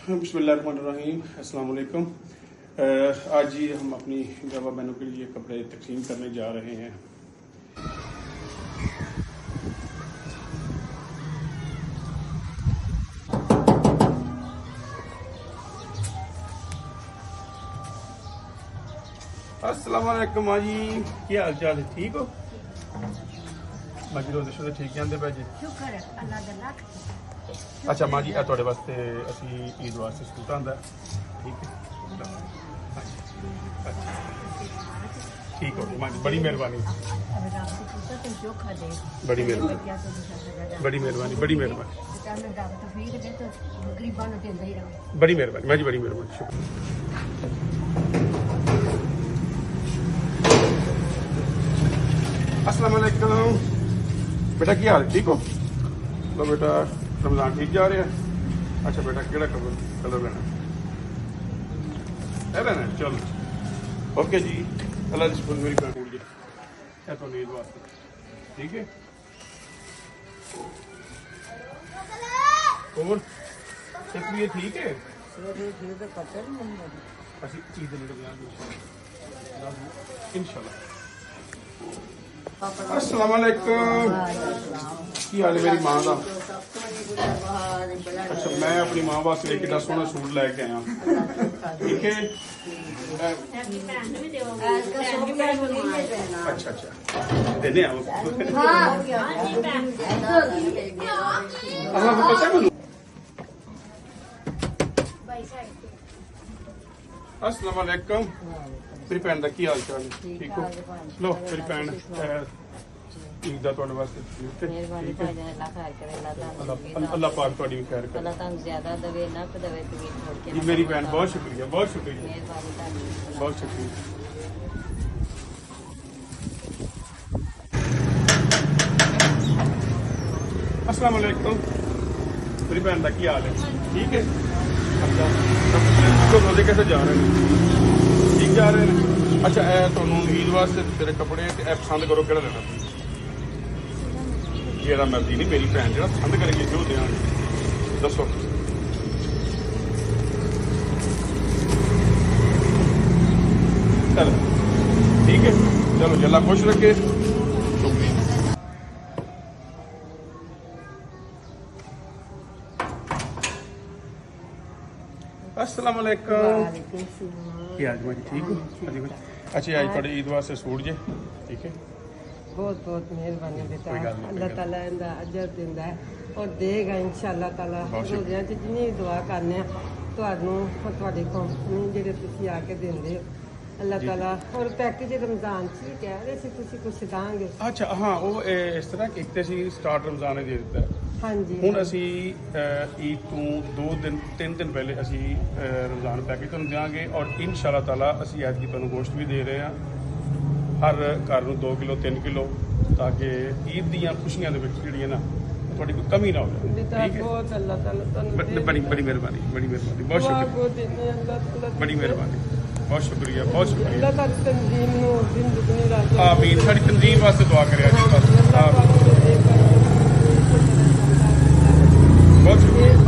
बिस्मिल्लाहिर्रहमानिर्रहीम, अस्सलाम वालेकुम। आज जी हम अपनी बेवा बहनों के लिए कपड़े तकसीम करने जा रहे हैं। अस्सलाम वालेकुम माँ जी, क्या हाल चाल है? ठीक हो माँ जी? रोज़े शोज़े ठीक जाते पै जी? शुक्र है अल्लाह दा लख। अच्छा माँ जी, ਇਹ ਤੁਹਾਡੇ ਵਾਸਤੇ ਅਸੀਂ ईद वास्ते सूट आंदा, ठीक है? ठीक हो माँ जी, बड़ी मेहरबानी, बड़ी मेहरबानी, बड़ी मेहरबानी, बड़ी मेहरबानी, बड़ी मेहरबानी माँ जी, बड़ी मेहरबानी, शुक्रिया। अस्सलाम वालेकुम बेटा, क्या हाल? ठीक हो? लो बेटा, रमजान ठीक जा रहा है? अच्छा बेटा, केड़ा कलर लेना है? लेना है, चलो ओके जी। अल्लाह रिस्पॉन्स मेरी भैन जी है तो ईद वास्ते, ठीक है? और ये ठीक है? ਅਸੀਂ ईद इंशाल्लाह। अस्सलाम वालेकुम, की हाल है मेरी माँ का? अच्छा, मैं अपनी माँ वास्ते एक सोहना सूट लैके आया, ठीक है? अच्छा अच्छा, देने आओ। अस्सलाम वालेकुम, मेरी भैन का की हाल चाल है? ठीक हो? लो मेरी भैन ईद का तुहाडे वास्ते, ठीक है? अल्लाह पाक तुहाडी खैर करे। जी मेरी भैन, बहुत शुक्रिया, बहुत शुक्रिया, बहुत शुक्रिया। अस्सलाम वालेकुम, मेरी भैन का की हाल है? ठीक है? तो रोजे कैसे जा रहे हैं? ठीक जा रहे हैं? अच्छा, तुहानू ईद वास्ते तेरे कपड़े ते पसंद करो, केड़ा लेना? जेड़ा मर्जी नहीं, मेरी भैन जेड़ा पसंद करेगी जो देंगे, दसो। चलो ठीक है, चलो जल्ला खुश रखे। अस्सलाम वालेकुम, क्या हाल जी? ठीक हो? अच्छा, आज थोड़े ईद वास्ते सूट जे, ठीक है? बहुत बहुत मेहरबानी बेटा, अल्लाह ताला इंदा अजर दिंदा है और देगा इंशाअल्लाह ताला। रोज़ियां च जिन्नी दुआ करने तुहानू तुहाडे कंपनी जेह्ड़े तुसीं आके दिंदे हो, अल्लाह ताला। और पैकेज रमजान ठीक है, वैसे तुसीं कुछ दांगे? अच्छा हाँ, वो इस तरह कि एक तो असीं स्टार्ट रमजान ने दे दिता है। हाँ जी, ਹੁਣ ਅਸੀਂ ईद तो 2-3 दिन ਪਹਿਲੇ ਅਸੀਂ रमजान पैकेज ਤੁਹਾਨੂੰ ਦਿਆਂਗੇ ਔਰ ਇਨਸ਼ਾਅੱਲਾ ਤਾਲਾ ਅਸੀਂ ਐਤਕੀ ਤੁਹਾਨੂੰ ਗੋਸ਼ਤ ਵੀ ਦੇ ਰਹੇ ਹਾਂ, ਹਰ ਘਰ ਨੂੰ 2 ਕਿਲੋ 3 ਕਿਲੋ, ਤਾਂ ਕਿ ਈਦ ਦੀਆਂ ਖੁਸ਼ੀਆਂ ਦੇ ਵਿੱਚ ਜਿਹੜੀਆਂ ਨਾ ਤੁਹਾਡੀ ਕੋਈ ਕਮੀ ਨਾ ਹੋਵੇ, ਠੀਕ ਹੈ? बहुत अल्लाह ताला तुहानू बड़ी बड़ी मेहरबानी, बड़ी मेहरबानी, बहुत शुक्रिया, बड़ी मेहरबानी, बहुत शुक्रिया, बहुत शुक्रिया। अल्लाह ताला तंजीम नू दिन दुगनी रात आमीन, साडी तंजीम वास्ते दुआ करें जी, बस आमीन, बहुत शुक्रिया।